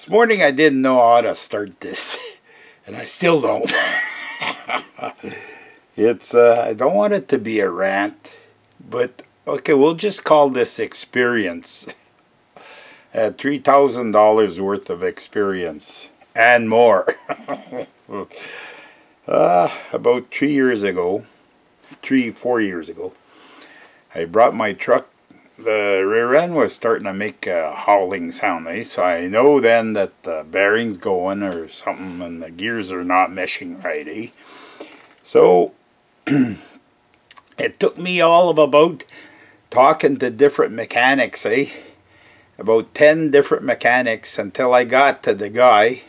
This morning I didn't know how to start this, and I still don't. I don't want it to be a rant, but okay, we'll just call this experience. $3,000 worth of experience and more. About 4 years ago, I brought my truck. The rear end was starting to make a howling sound, so I know then that the bearing's going or something and the gears are not meshing right, So it took me all of about talking to different mechanics, about 10 different mechanics until I got to the guy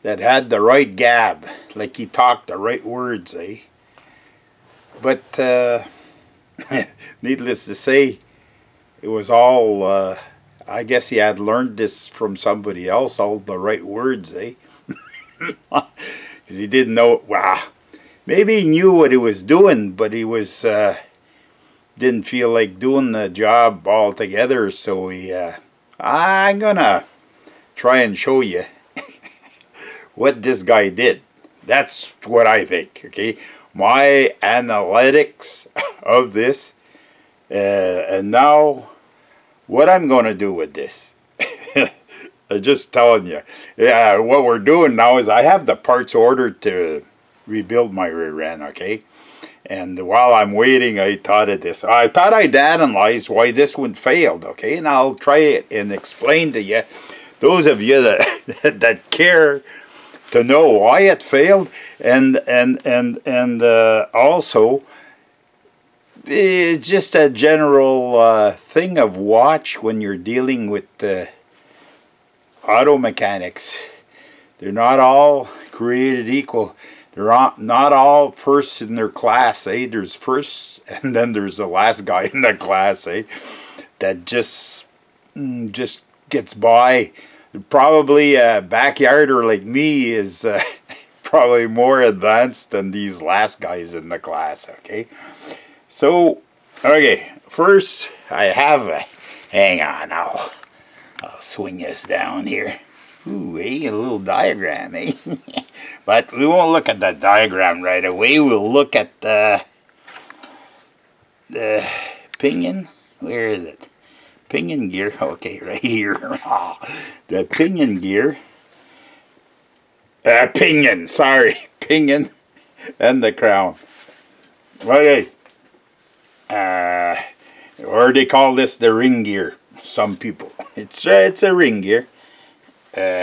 that had the right gab, like he talked the right words, But needless to say, it was all, I guess he had learned this from somebody else, all the right words, Because he didn't know, maybe he knew what he was doing, but he was, didn't feel like doing the job altogether, so I'm gonna try and show you what this guy did. That's what I think, okay? My analytics of this, and now what I'm going to do with this. I'm just telling you. Yeah, what we're doing now is I have the parts ordered to rebuild my rear end, okay? And while I'm waiting, I thought of this. I thought I'd analyze why this one failed, okay? And I'll try it and explain to you, those of you that that care to know why it failed, and also it's just a general thing of watch when you're dealing with auto mechanics. They're not all created equal. They're not all first in their class, There's first, and then there's the last guy in the class, that just gets by. Probably a backyarder like me is probably more advanced than these last guys in the class, okay? So, okay, first I have hang on, I'll swing this down here. Ooh, a little diagram, But we won't look at the diagram right away. We'll look at the pinion. Where is it? Pinion gear. Okay, right here. The pinion gear. Pinion, sorry. Pinion and the crown. Okay. Or they call this the ring gear. Some people. It's a ring gear.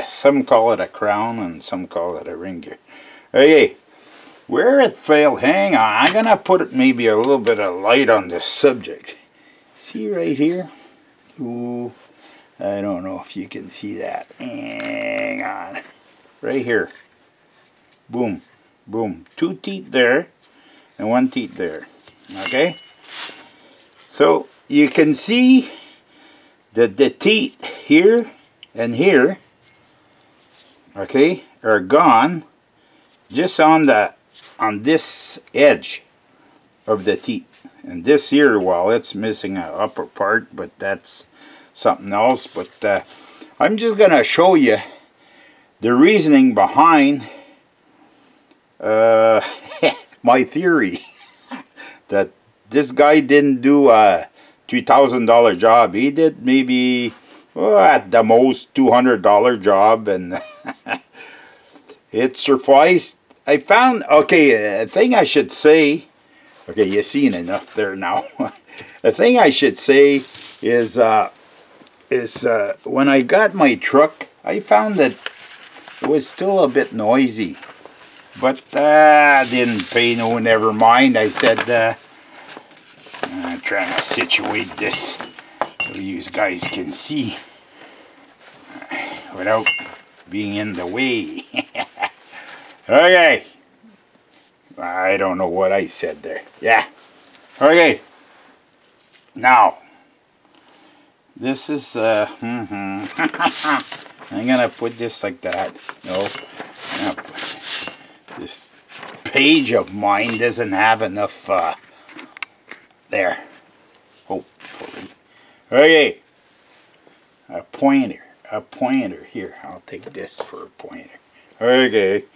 Some call it a crown and some call it a ring gear. Okay, where it failed, hang on, I'm going to put maybe a little bit of light on this subject. See right here? Ooh, I don't know if you can see that. Hang on. Right here. Boom, boom. 2 teeth there and 1 teeth there. Okay? So you can see that the teeth here and here, okay, are gone just on this edge of the teeth. And this here, well, it's missing an upper part, but that's something else. But I'm just gonna show you the reasoning behind my theory that this guy didn't do a $3,000 job. He did maybe, well, at the most $200 job, and it sufficed. I found, okay, a thing I should say, okay, you've seen enough there now. The thing I should say is when I got my truck, I found that it was still a bit noisy. But I didn't pay no never mind. I said, I'm trying to situate this so you guys can see without being in the way. Okay. I don't know what I said there. Yeah. Okay. Now, this is, I'm gonna put this like that. No. This page of mine doesn't have enough, there. Hopefully. Okay. A pointer. a pointer. Here, I'll take this for a pointer. Okay,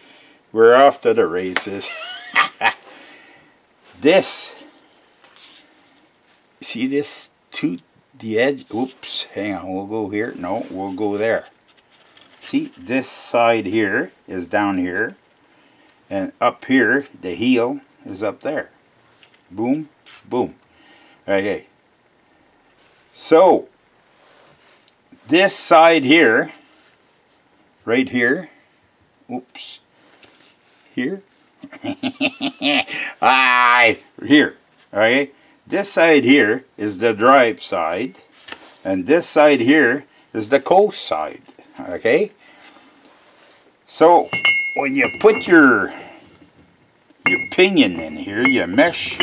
we're off to the races. This, see this to the edge? Oops, hang on, we'll go here. No, we'll go there. See, this side here is down here, and up here, the heel is up there. Boom, boom. Okay. So, this side here, right here, oops, here, here, okay? This side here is the drive side, and this side here is the coast side, okay? So, when you put your pinion in here, you mesh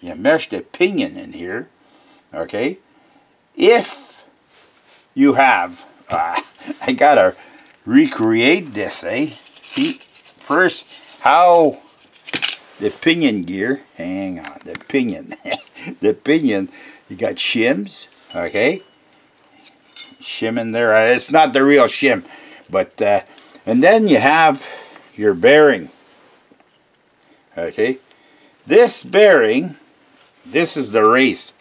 the pinion in here, okay? If you have, I gotta recreate this, eh? See, first, how the pinion gear, hang on, the pinion, the pinion, you got shims, okay? Shim in there, it's not the real shim, but, and then you have your bearing, okay? This bearing, this is the race.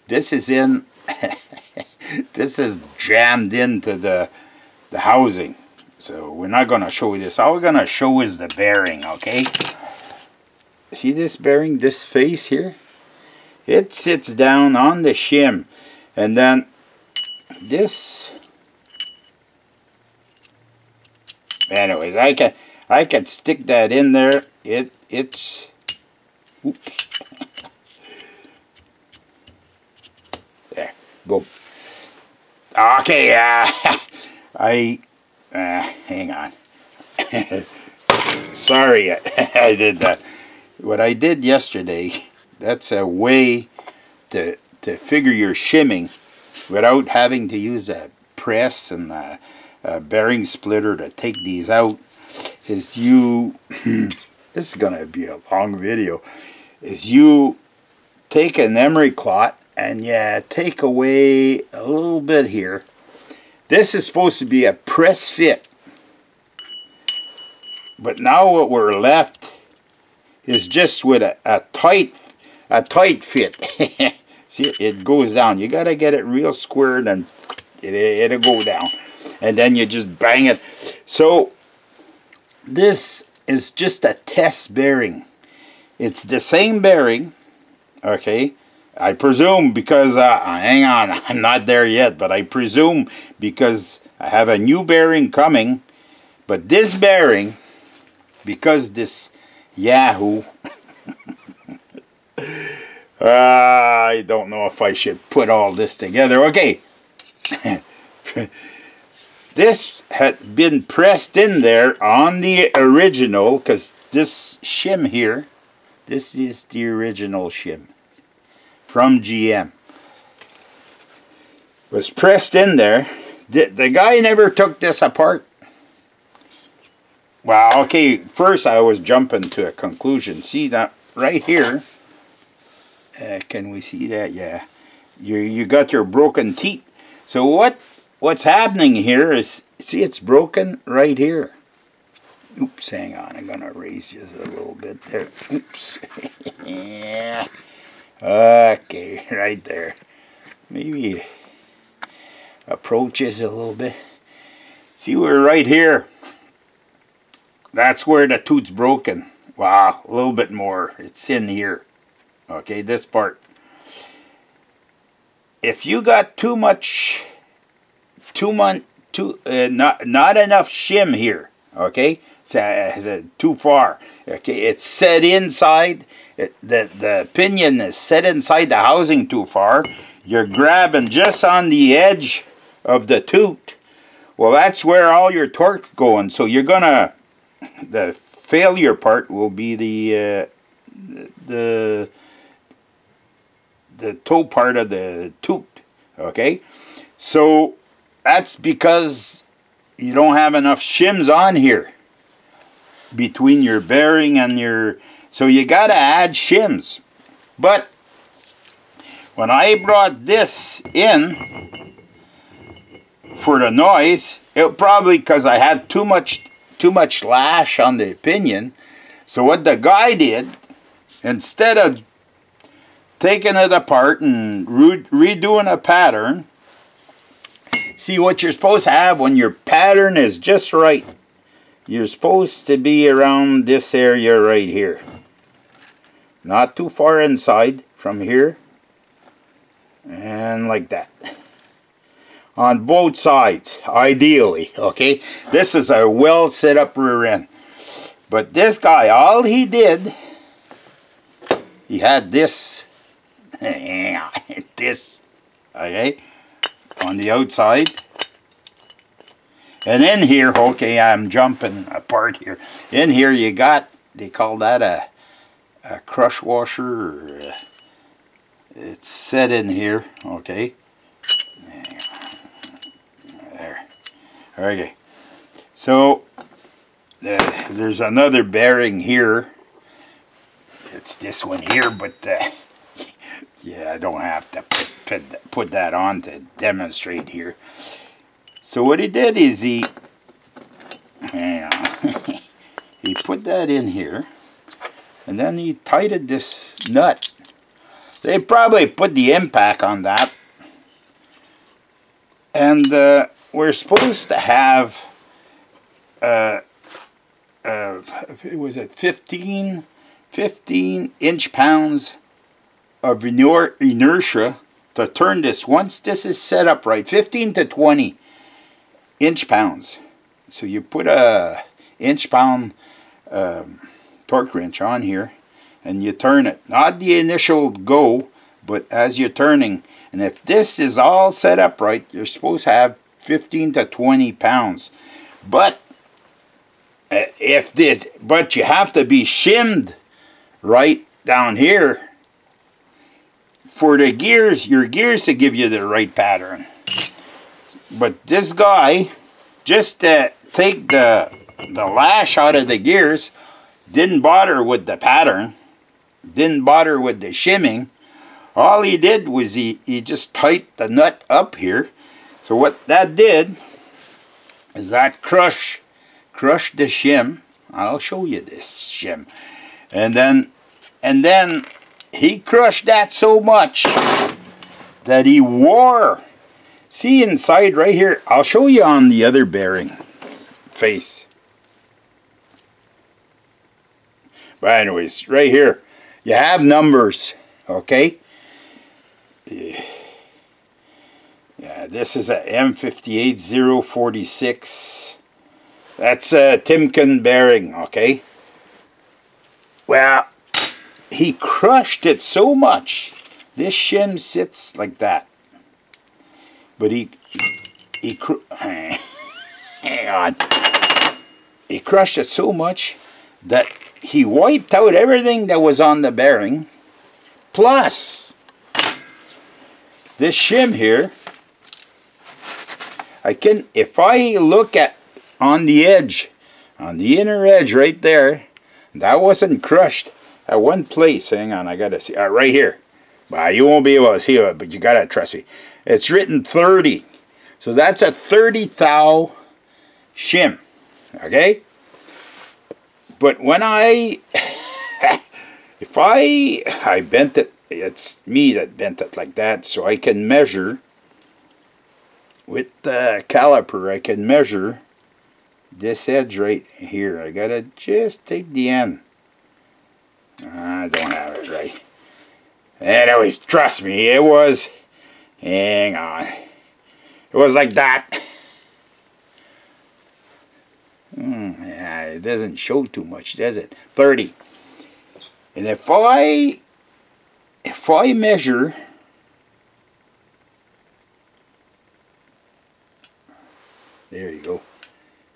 This is in, this is jammed into the housing. So we're not going to show you this. All we're going to show is the bearing, okay? See this bearing, this face here? It sits down on the shim. And then this, anyways, I can stick that in there. It's, oops. There, boom. Okay, hang on. Sorry, I did that. What I did yesterday, that's a way to figure your shimming without having to use a press and a bearing splitter to take these out, is you, this is going to be a long video, is you take an emery clot and you take away a little bit here. This is supposed to be a press fit. But now what we're left is just with a tight fit. See, it goes down. You got to get it real squared and it'll go down. And then you just bang it. So this is just a test bearing. It's the same bearing, okay? I presume because, hang on, I'm not there yet, but I presume because I have a new bearing coming, but this bearing, because this Yahoo, I don't know if I should put all this together. Okay, this had been pressed in there on the original, because this shim here, this is the original shim from GM. Was pressed in there. The guy never took this apart. Well, okay, first I was jumping to a conclusion. See that right here? Can we see that? Yeah. You got your broken teeth. So what's happening here is, see, it's broken right here. Oops, hang on. I'm going to raise this a little bit there. Oops. Yeah. Okay, right there. Maybe approach this a little bit. See, we're right here. That's where the tooth's broken. Wow, a little bit more. It's in here. Okay, this part. If you got too much, not enough shim here, okay? It's too far. Okay, it's set inside. The pinion is set inside the housing too far. You're grabbing just on the edge of the tooth. Well, that's where all your torque's going. So you're gonna, the failure part will be the toe part of the tooth. Okay, so that's because you don't have enough shims on here between your bearing and your, so you gotta add shims. But when I brought this in for the noise. It probably because I had too much lash on the pinion. So what the guy did, instead of taking it apart and redoing a pattern, see what you're supposed to have when your pattern is just right. You're supposed to be around this area right here. Not too far inside from here. And like that. On both sides, ideally, okay? This is a well set up rear end. But this guy, all he did, he had this, this, okay, on the outside. And in here, okay, I'm jumping apart here. In here you got, they call that a crush washer. Or it's set in here, okay. There. Okay. So there's another bearing here. It's this one here, but yeah, I don't have to put that on to demonstrate here. So what he did is he put that in here, and then he tightened this nut. They probably put the impact on that, and we're supposed to have was it 15 inch-pounds of inertia to turn this. Once this is set up right, 15 to 20 inch-pounds. So you put a inch-pound torque wrench on here and you turn it. Not the initial go, but as you're turning. And if this is all set up right, you're supposed to have 15 to 20 pounds. But but you have to be shimmed right down here for the gears, your gears to give you the right pattern. But this guy, just to take the lash out of the gears, didn't bother with the pattern, didn't bother with the shimming. All he did was he just tightened the nut up here. So what that did is that crushed the shim. I'll show you this shim. And then he crushed that so much that he wore. See inside right here, I'll show you on the other bearing face. But anyways, right here, you have numbers, okay? Yeah, this is a M58046. That's a Timken bearing, okay? Well, he crushed it so much. This shim sits like that. But hang on. He crushed it so much that he wiped out everything that was on the bearing. Plus, this shim here, if I look at on the edge, on the inner edge right there, that wasn't crushed at one place. Hang on, I gotta see. Right here. Well, you won't be able to see it, but you gotta trust me. It's written 30. So that's a 30 thou shim. Okay? But when if I bent it, it's me that bent it like that, so I can measure with the caliper. I can measure this edge right here. I gotta just take the end. I don't have it right. Anyways, trust me, it was, hang on, it was like that. Yeah, it doesn't show too much, does it? 30. And if I measure, there you go.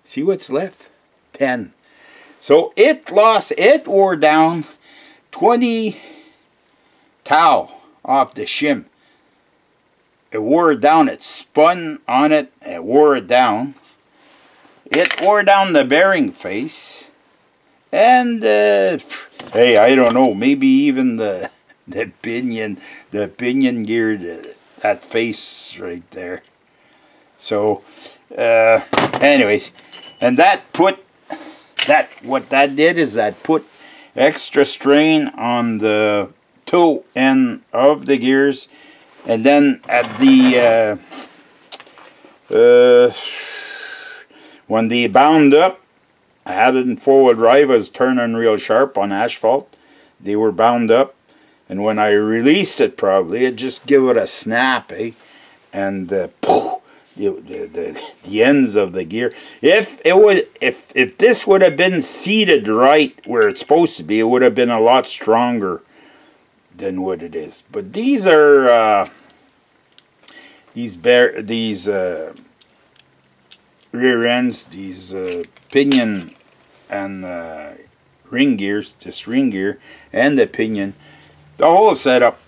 See what's left? 10. So it wore down 20 thou off the shim. It wore it down. It spun on it. It wore it down. It wore down the bearing face. And hey, I don't know. Maybe even the pinion gear, that face right there. So, anyways, and what that did is that put extra strain on the toe end of the gears, and then at the when they bound up, I had it in four-wheel drive. I was turning real sharp on asphalt. They were bound up, and when I released it, probably it just give it a snap, and poof, the ends of the gear. If this would have been seated right where it's supposed to be, it would have been a lot stronger than what it is. But these are these rear ends, these pinion and ring gears, this ring gear and the pinion, the whole setup,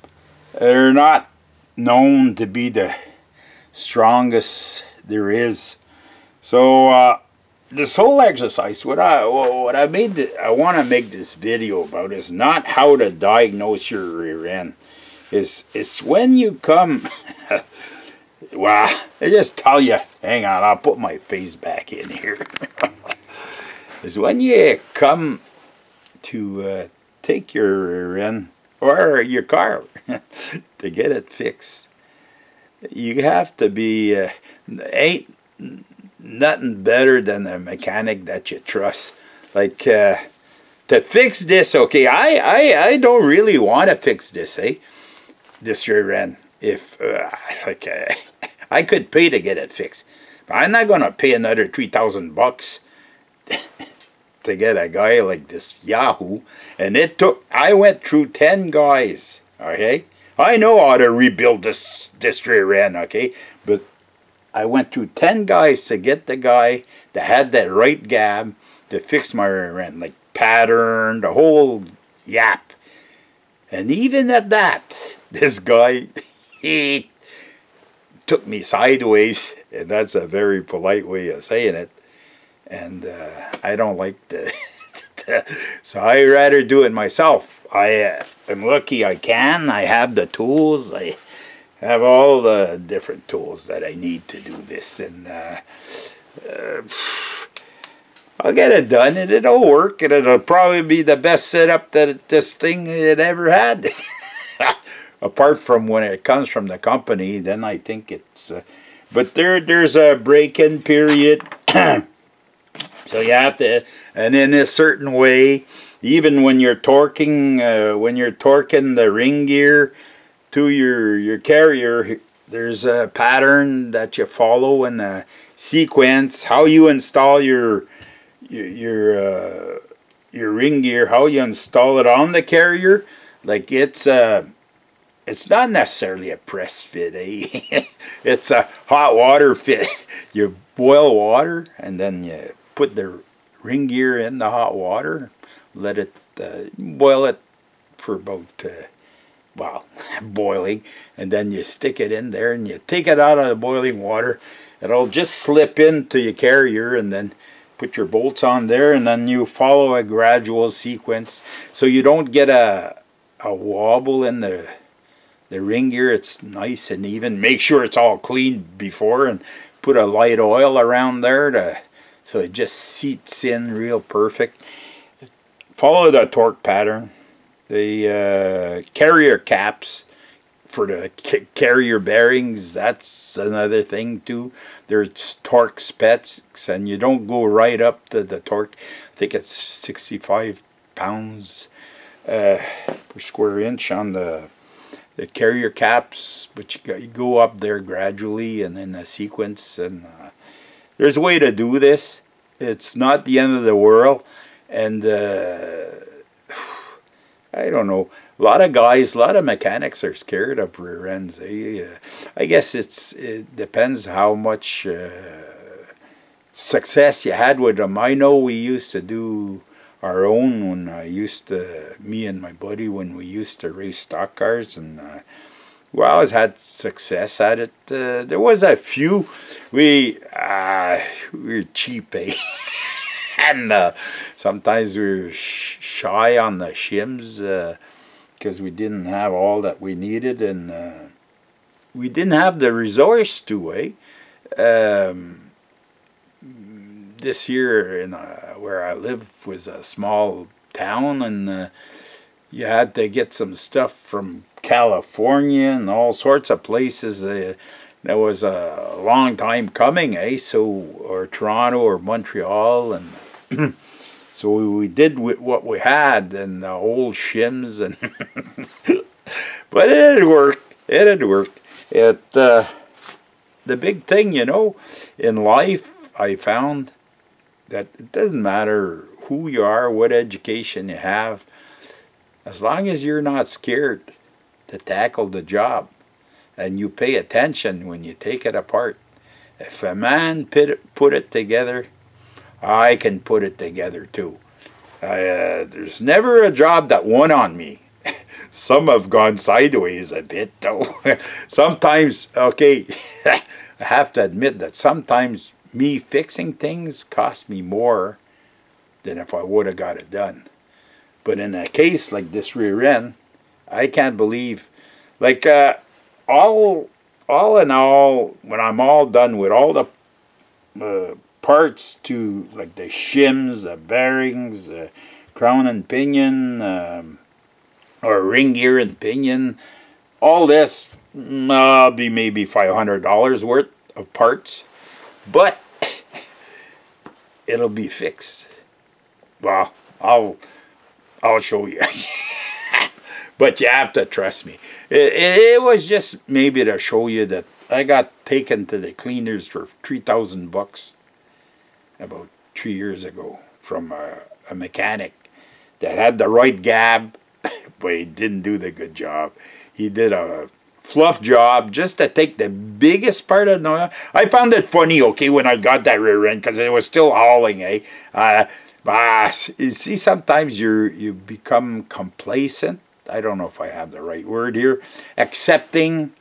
they're not known to be the strongest there is. So this whole exercise, what I want to make this video about is not how to diagnose your rear end. It's when you come. Well, I just tell you. Hang on, I'll put my face back in here. Is when you come to take your rear end or your car to get it fixed. You have to be, ain't nothing better than a mechanic that you trust. Like, to fix this, okay, I don't really want to fix this, this rear end. If, I could pay to get it fixed. But I'm not going to pay another $3,000 to get a guy like this Yahoo. And I went through 10 guys, okay? I know how to rebuild this rear end, okay? But I went through 10 guys to get the guy that had that right gab to fix my rear end, like pattern, the whole yap. And even at that, this guy, he took me sideways, and that's a very polite way of saying it. And I don't like the... So I rather do it myself. I am lucky I can. I have the tools. I have all the different tools that I need to do this. And I'll get it done, and it'll work, and it'll probably be the best setup that this thing had ever had. Apart from when it comes from the company, then I think it's... but there's a break-in period. So you have to... And in a certain way, even when you're torquing the ring gear to your carrier, there's a pattern that you follow and a sequence. How you install your ring gear, how you install it on the carrier. Like it's not necessarily a press fit, It's a hot water fit. You boil water and then you put the ring gear in the hot water, let it boil it for about boiling, and then you stick it in there and you take it out of the boiling water. It'll just slip into your carrier, and then put your bolts on there, and then you follow a gradual sequence so you don't get a wobble in the ring gear. It's nice and even. Make sure it's all clean before, and put a light oil around there so it just seats in real perfect. Follow the torque pattern. The carrier caps for the carrier bearings, that's another thing too. There's torque specs, and you don't go right up to the torque. I think it's 65 pounds per square inch on the carrier caps, but you go up there gradually and in a sequence. And there's a way to do this. It's not the end of the world. And I don't know, a lot of guys, a lot of mechanics are scared of rear ends. I guess it depends how much success you had with them. I know we used to do our own when me and my buddy, when we used to race stock cars, and we always had success at it. There was a few. We were cheap, and sometimes we were shy on the shims because we didn't have all that we needed, and we didn't have the resource to, This year in where I live was a small town, and you had to get some stuff from California and all sorts of places. That was a long time coming, So, or Toronto or Montreal, and so we did with what we had and the old shims, and but it had worked. It had worked. The big thing, in life, I found that it doesn't matter who you are, what education you have, as long as you're not scared to tackle the job and you pay attention when you take it apart. If a man put it together, I can put it together too. There's never a job that won on me. Some have gone sideways a bit though. Sometimes, okay, I have to admit that sometimes me fixing things cost me more than if I would have got it done. But in a case like this rear end, I can't believe, like all in all, when I'm all done with all the parts to like the shims, the bearings, the crown and pinion, or ring gear and pinion, all this, I'll be maybe $500 worth of parts, but it'll be fixed. Well, I'll show you. But you have to trust me. It was just maybe to show you that I got taken to the cleaners for $3,000 about 3 years ago from a mechanic that had the right gab, but he didn't do the good job. He did a fluff job just to take the biggest part of the... I found it funny, okay, when I got that rear end, because it was still hauling, you see, sometimes you become complacent. I don't know if I have the right word here. Accepting,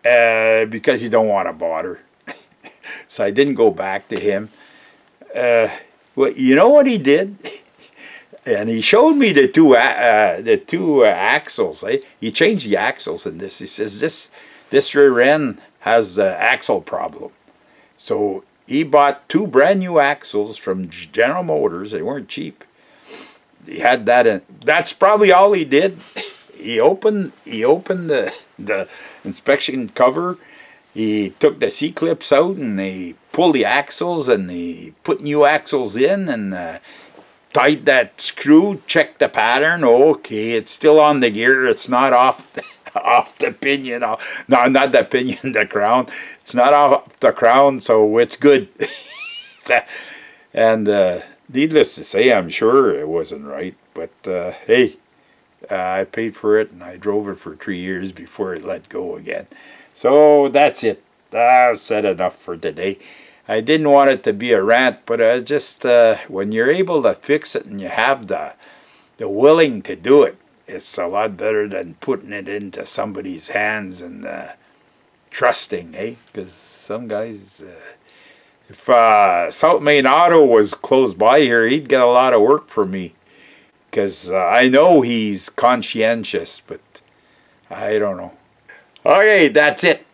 because you don't want to bother. So I didn't go back to him. Well, you know what he did? And he showed me the two axles. He changed the axles in this. He says this rear end has an axle problem. So he bought 2 brand new axles from General Motors. They weren't cheap. He had that in. That's probably all he did. He opened the inspection cover. He took the C-clips out and he pulled the axles and he put new axles in and tied that screw, checked the pattern. Okay, it's still on the gear. It's not off the pinion. No, not the pinion, the crown. It's not off the crown, so it's good. And needless to say, I'm sure it wasn't right. But hey, I paid for it and I drove it for 3 years before it let go again. So that's it. I've said enough for today. I didn't want it to be a rant, but just when you're able to fix it and you have the willing to do it, it's a lot better than putting it into somebody's hands and trusting, Because some guys, if South Main Auto was close by here, he'd get a lot of work from me. Because I know he's conscientious, but I don't know. Okay, that's it.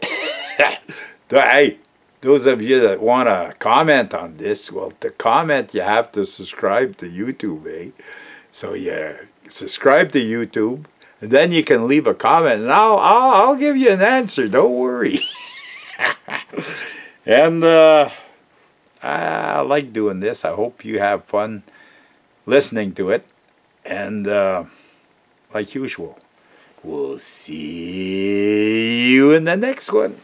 Hey, those of you that want to comment on this, well, to comment, you have to subscribe to YouTube, So you subscribe to YouTube, and then you can leave a comment, and I'll give you an answer. Don't worry. And I like doing this. I hope you have fun listening to it. And like usual, we'll see you in the next one.